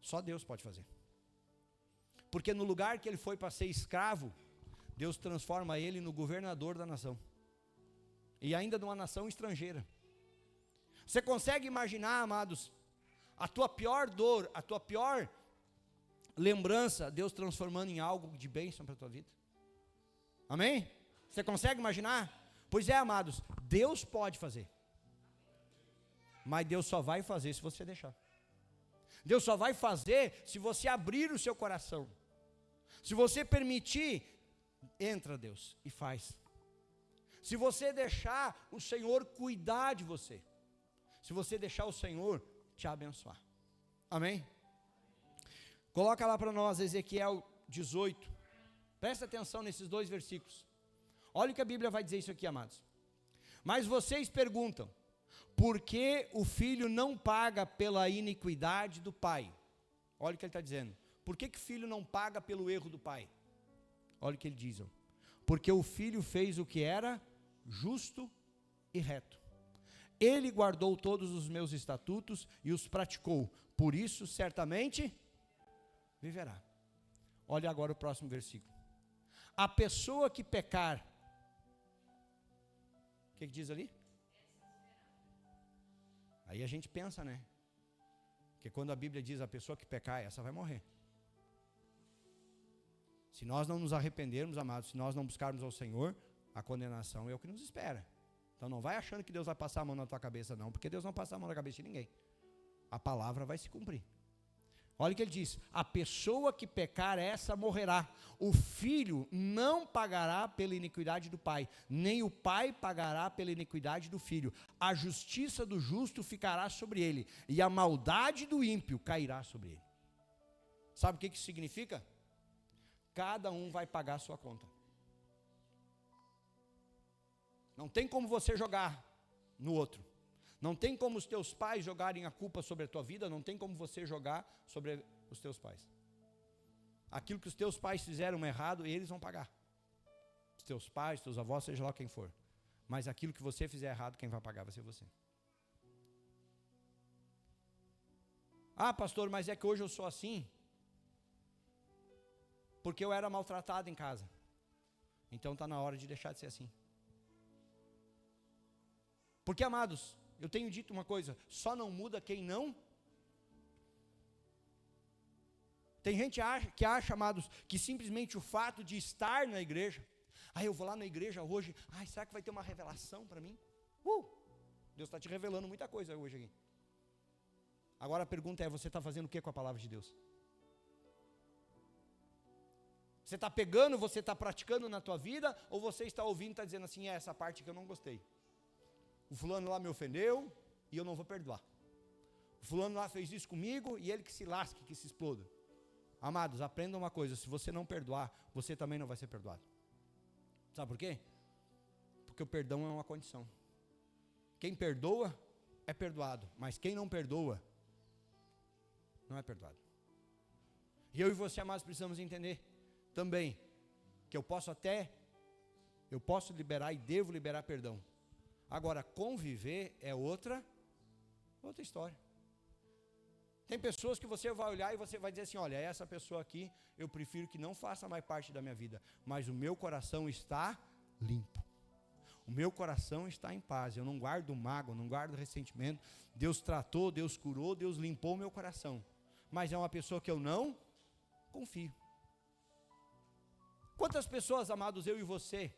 Só Deus pode fazer. Porque no lugar que ele foi para ser escravo, Deus transforma ele no governador da nação. E ainda de uma nação estrangeira. Você consegue imaginar, amados, a tua pior dor, a tua pior lembrança, Deus transformando em algo de bênção para a tua vida? Amém? Você consegue imaginar? Pois é, amados, Deus pode fazer. Mas Deus só vai fazer se você deixar. Deus só vai fazer se você abrir o seu coração. Se você permitir, entra Deus e faz. Se você deixar o Senhor cuidar de você. Se você deixar o Senhor te abençoar. Amém? Coloca lá para nós Ezequiel 18. Presta atenção nesses 2 versículos. Olha o que a Bíblia vai dizer isso aqui, amados. Mas vocês perguntam, por que o filho não paga pela iniquidade do pai? Olha o que ele está dizendo. Por que o filho não paga pelo erro do pai? Olha o que ele diz, ó. Porque o filho fez o que era justo e reto. Ele guardou todos os meus estatutos e os praticou. Por isso, certamente, viverá. Olha agora o próximo versículo. A pessoa que pecar, o que diz ali? Aí a gente pensa, né? Que quando a Bíblia diz a pessoa que pecar, essa vai morrer. Se nós não nos arrependermos, amados, se nós não buscarmos ao Senhor, a condenação é o que nos espera. Então não vai achando que Deus vai passar a mão na tua cabeça, não, porque Deus não passa a mão na cabeça de ninguém. A palavra vai se cumprir. Olha o que ele diz: a pessoa que pecar, essa morrerá. O filho não pagará pela iniquidade do pai, nem o pai pagará pela iniquidade do filho. A justiça do justo ficará sobre ele, e a maldade do ímpio cairá sobre ele. Sabe o que isso significa? Cada um vai pagar a sua conta. Não tem como você jogar no outro. Não tem como os teus pais jogarem a culpa sobre a tua vida, não tem como você jogar sobre os teus pais. Aquilo que os teus pais fizeram errado, eles vão pagar. Os teus pais, teus avós, seja lá quem for. Mas aquilo que você fizer errado, quem vai pagar vai ser você. Ah, pastor, mas é que hoje eu sou assim, porque eu era maltratado em casa. Então está na hora de deixar de ser assim. Porque, amados, eu tenho dito uma coisa, só não muda quem não. Tem gente que acha, amados, que simplesmente o fato de estar na igreja, eu vou lá na igreja hoje, será que vai ter uma revelação para mim? Deus está te revelando muita coisa hoje aqui. Agora a pergunta é, você está fazendo o que com a palavra de Deus? Você está pegando, você está praticando na tua vida, ou você está ouvindo e está dizendo assim, essa parte que eu não gostei. O fulano lá me ofendeu e eu não vou perdoar. O fulano lá fez isso comigo e ele que se lasque, que se exploda. Amados, aprendam uma coisa, se você não perdoar, você também não vai ser perdoado. Sabe por quê? Porque o perdão é uma condição. Quem perdoa é perdoado, mas quem não perdoa, não é perdoado. E eu e você, amados, precisamos entender também que eu posso liberar e devo liberar perdão. Agora, conviver é outra história. Tem pessoas que você vai olhar e você vai dizer assim, olha, essa pessoa aqui, eu prefiro que não faça mais parte da minha vida, mas o meu coração está limpo. O meu coração está em paz, eu não guardo mágoa, não guardo ressentimento. Deus tratou, Deus curou, Deus limpou o meu coração. Mas é uma pessoa que eu não confio. Quantas pessoas, amados, eu e você,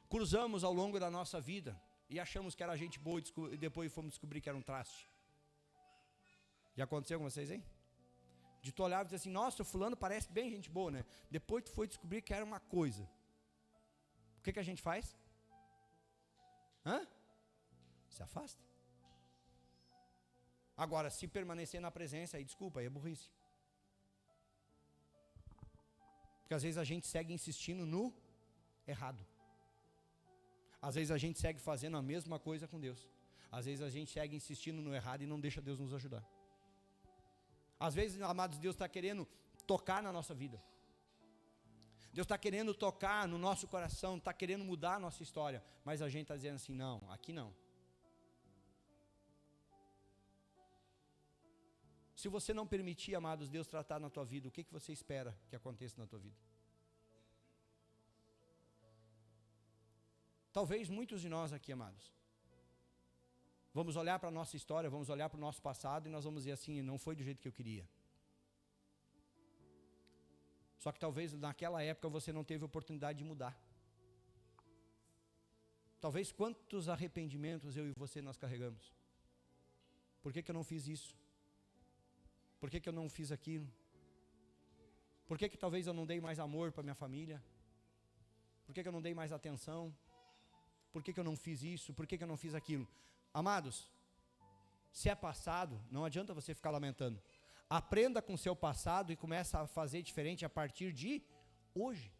cruzamos ao longo da nossa vida e achamos que era gente boa e depois fomos descobrir que era um traste. Já aconteceu com vocês, hein? De tu olhar e dizer assim, nossa, o fulano parece bem gente boa, né? Depois tu foi descobrir que era uma coisa. O que a gente faz? Se afasta. Agora, se permanecer na presença, aí desculpa, aí é burrice. Porque às vezes a gente segue insistindo no errado. Às vezes a gente segue fazendo a mesma coisa com Deus. Às vezes a gente segue insistindo no errado e não deixa Deus nos ajudar. Às vezes, amados, Deus está querendo tocar na nossa vida. Deus está querendo tocar no nosso coração, está querendo mudar a nossa história. Mas a gente está dizendo assim, não, aqui não. Se você não permitir, amados, Deus tratar na tua vida, o que você espera que aconteça na tua vida? Talvez muitos de nós aqui, amados, vamos olhar para a nossa história, vamos olhar para o nosso passado e nós vamos dizer assim, não foi do jeito que eu queria. Só que talvez naquela época você não teve oportunidade de mudar. Talvez quantos arrependimentos eu e você nós carregamos. Por que eu não fiz isso? Por que eu não fiz aquilo? Por que talvez eu não dei mais amor para minha família? Por que eu não dei mais atenção? Por que eu não fiz isso? Por que eu não fiz aquilo? Amados, se é passado, não adianta você ficar lamentando. Aprenda com o seu passado e comece a fazer diferente a partir de hoje.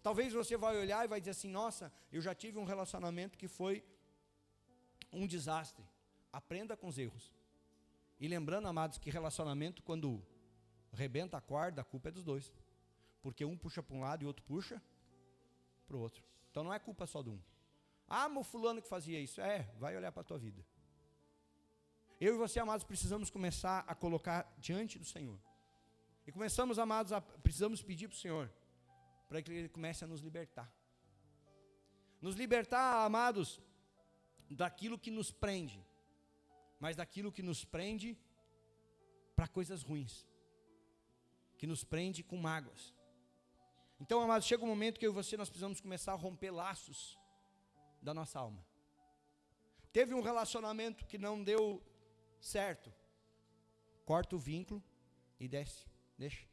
Talvez você vai olhar e vai dizer assim, nossa, eu já tive um relacionamento que foi um desastre. Aprenda com os erros. E lembrando, amados, que relacionamento, quando rebenta a corda, a culpa é dos dois. Porque um puxa para um lado e o outro puxa para o outro. Então não é culpa só de um. Ah, mas o fulano que fazia isso. Vai olhar para a tua vida. Eu e você, amados, precisamos começar a colocar diante do Senhor. E começamos, amados, precisamos pedir para o Senhor, para que Ele comece a nos libertar. Nos libertar, amados, daquilo que nos prende. Mas daquilo que nos prende para coisas ruins. Que nos prende com mágoas. Então, amados, chega um momento que eu e você, nós precisamos começar a romper laços da nossa alma. Teve um relacionamento que não deu certo. Corta o vínculo e deixa.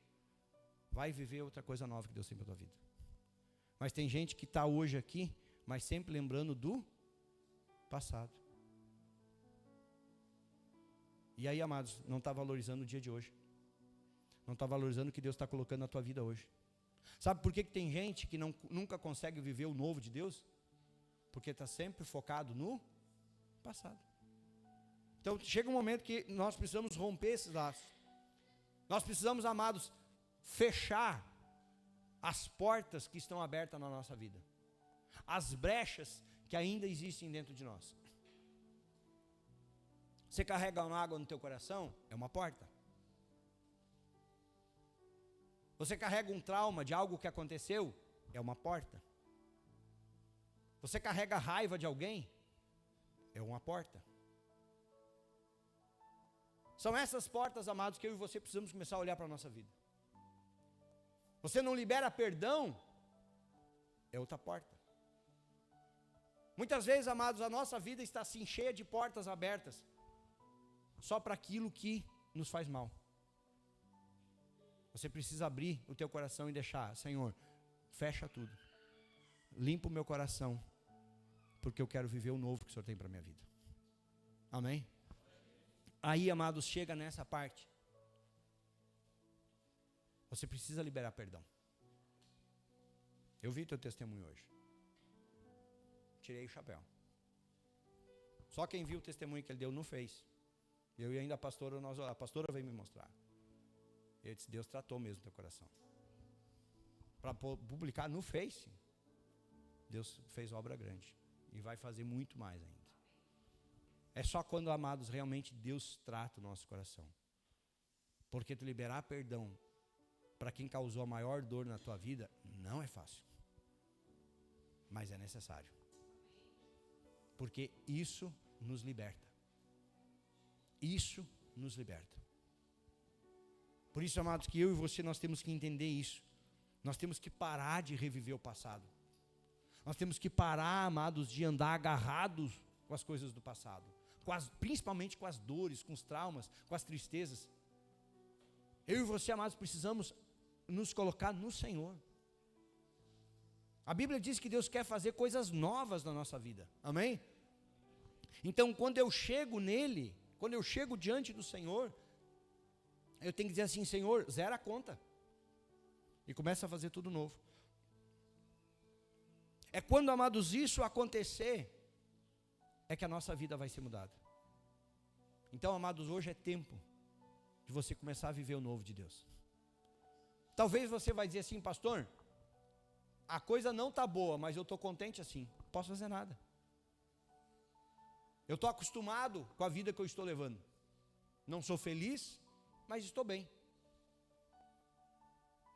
Vai viver outra coisa nova que Deus tem para a tua vida. Mas tem gente que está hoje aqui, mas sempre lembrando do passado. E aí, amados, não está valorizando o dia de hoje. Não está valorizando o que Deus está colocando na tua vida hoje. Sabe por que tem gente que nunca consegue viver o novo de Deus? Porque está sempre focado no passado. Então chega um momento que nós precisamos romper esses laços. Nós precisamos, amados, fechar as portas que estão abertas na nossa vida. As brechas que ainda existem dentro de nós. Você carrega uma água no teu coração, é uma porta. Você carrega um trauma de algo que aconteceu, é uma porta. Você carrega a raiva de alguém, é uma porta. São essas portas, amados, que eu e você precisamos começar a olhar para a nossa vida. Você não libera perdão, é outra porta. Muitas vezes, amados, a nossa vida está assim cheia de portas abertas, só para aquilo que nos faz mal. Você precisa abrir o teu coração e deixar, Senhor, fecha tudo. Limpa o meu coração, porque eu quero viver o novo que o Senhor tem para a minha vida. Amém? Aí, amados, chega nessa parte. Você precisa liberar perdão. Eu vi teu testemunho hoje. Tirei o chapéu. Só quem viu o testemunho que ele deu não fez. Eu e ainda a pastora veio me mostrar. Eu disse, Deus tratou mesmo teu coração. Para publicar no Face, Deus fez obra grande. E vai fazer muito mais ainda. É só quando, amados, realmente Deus trata o nosso coração. Porque tu liberar perdão para quem causou a maior dor na tua vida, não é fácil. Mas é necessário. Porque isso nos liberta. Isso nos liberta. Por isso, amados, que eu e você, nós temos que entender isso. Nós temos que parar de reviver o passado. Nós temos que parar, amados, de andar agarrados com as coisas do passado. Principalmente com as dores, com os traumas, com as tristezas. Eu e você, amados, precisamos nos colocar no Senhor. A Bíblia diz que Deus quer fazer coisas novas na nossa vida. Amém? Então, quando eu chego nele, quando eu chego diante do Senhor, eu tenho que dizer assim, Senhor, zera a conta. E começa a fazer tudo novo. É quando, amados, isso acontecer, é que a nossa vida vai ser mudada. Então, amados, hoje é tempo de você começar a viver o novo de Deus. Talvez você vai dizer assim, pastor, a coisa não está boa, mas eu estou contente assim, não posso fazer nada. Eu estou acostumado com a vida que eu estou levando. Não sou feliz, mas estou bem.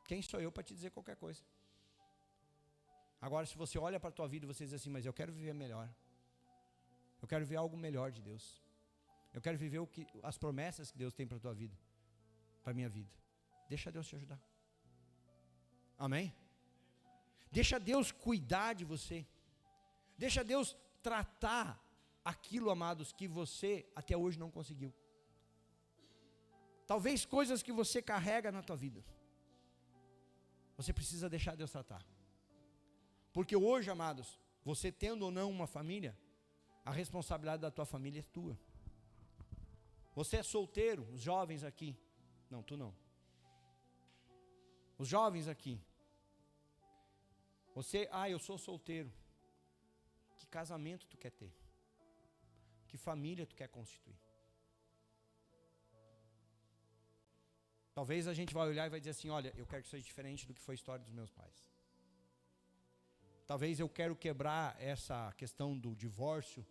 Quem sou eu para te dizer qualquer coisa? Agora, se você olha para a tua vida e você diz assim, mas eu quero viver melhor. Eu quero ver algo melhor de Deus. Eu quero viver as promessas que Deus tem para a tua vida, para a minha vida. Deixa Deus te ajudar. Amém? Deixa Deus cuidar de você. Deixa Deus tratar aquilo, amados, que você até hoje não conseguiu. Talvez coisas que você carrega na tua vida. Você precisa deixar Deus tratar. Porque hoje, amados, você tendo ou não uma família, a responsabilidade da tua família é tua. Você é solteiro, os jovens aqui. Não, tu não. Os jovens aqui. Você, eu sou solteiro. Que casamento tu quer ter? Que família tu quer constituir? Talvez a gente vai olhar e vai dizer assim, olha, eu quero que seja diferente do que foi a história dos meus pais. Talvez eu quero quebrar essa questão do divórcio,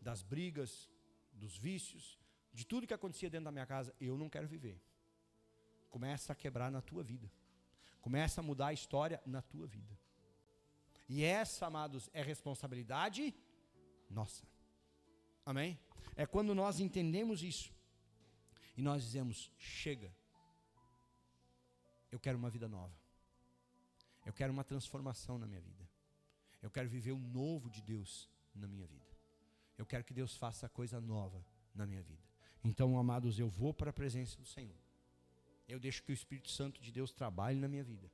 das brigas, dos vícios, de tudo que acontecia dentro da minha casa. Eu não quero viver. Começa a quebrar na tua vida. Começa a mudar a história na tua vida. E essa, amados, é responsabilidade nossa. Amém? É quando nós entendemos isso. E nós dizemos, chega. Eu quero uma vida nova. Eu quero uma transformação na minha vida. Eu quero viver o novo de Deus na minha vida. Eu quero que Deus faça coisa nova na minha vida. Então, amados, eu vou para a presença do Senhor. Eu deixo que o Espírito Santo de Deus trabalhe na minha vida.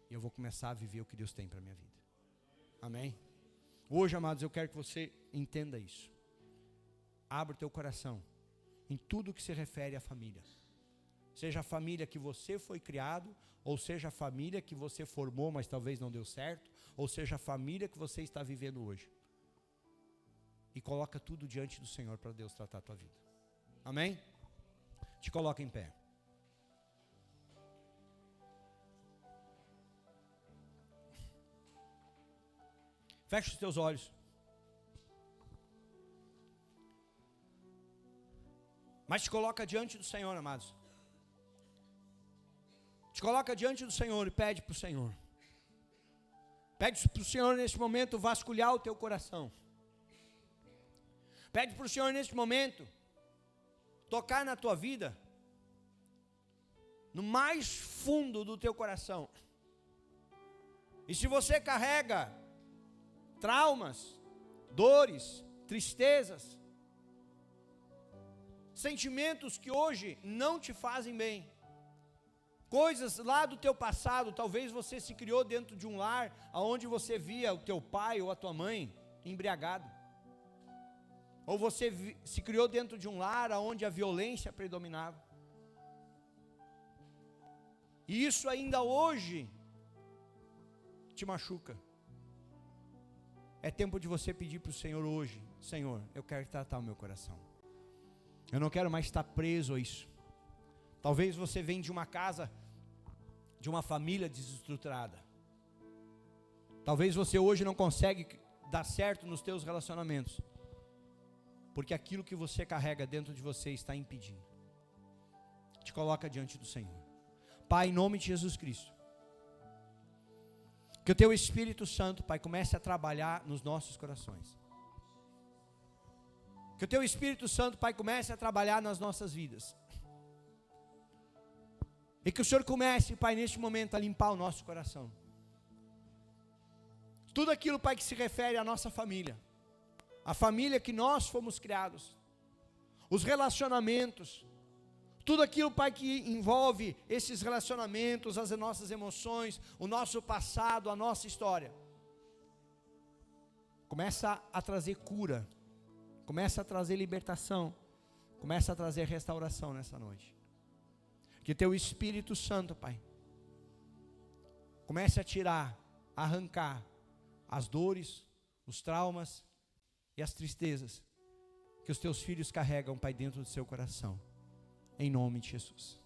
E eu vou começar a viver o que Deus tem para a minha vida. Amém? Hoje, amados, eu quero que você entenda isso. Abra o teu coração em tudo que se refere à família. Seja a família que você foi criado, ou seja a família que você formou, mas talvez não deu certo, ou seja a família que você está vivendo hoje. E coloca tudo diante do Senhor para Deus tratar a tua vida. Amém? Te coloca em pé. Fecha os teus olhos. Mas te coloca diante do Senhor, amados. Te coloca diante do Senhor e pede para o Senhor. Pede para o Senhor nesse momento vasculhar o teu coração. Pede para o Senhor nesse momento tocar na tua vida, no mais fundo do teu coração. E se você carrega traumas, dores, tristezas, sentimentos que hoje não te fazem bem, coisas lá do teu passado, talvez você se criou dentro de um lar onde você via o teu pai ou a tua mãe embriagado, ou você se criou dentro de um lar onde a violência predominava, e isso ainda hoje te machuca. É tempo de você pedir para o Senhor hoje: Senhor, eu quero tratar o meu coração. Eu não quero mais estar preso a isso. Talvez você venha de uma casa, de uma família desestruturada. Talvez você hoje não consegue dar certo nos teus relacionamentos, porque aquilo que você carrega dentro de você está impedindo. Te coloca diante do Senhor. Pai, em nome de Jesus Cristo, que o teu Espírito Santo, Pai, comece a trabalhar nos nossos corações. Que o teu Espírito Santo, Pai, comece a trabalhar nas nossas vidas. E que o Senhor comece, Pai, neste momento a limpar o nosso coração. Tudo aquilo, Pai, que se refere à nossa família. A família que nós fomos criados. Os relacionamentos. Tudo aquilo, Pai, que envolve esses relacionamentos, as nossas emoções, o nosso passado, a nossa história. Começa a trazer cura. Começa a trazer libertação. Começa a trazer restauração nessa noite. Que teu Espírito Santo, Pai, comece a tirar, a arrancar as dores, os traumas e as tristezas que os teus filhos carregam, Pai, dentro do seu coração. Em nome de Jesus.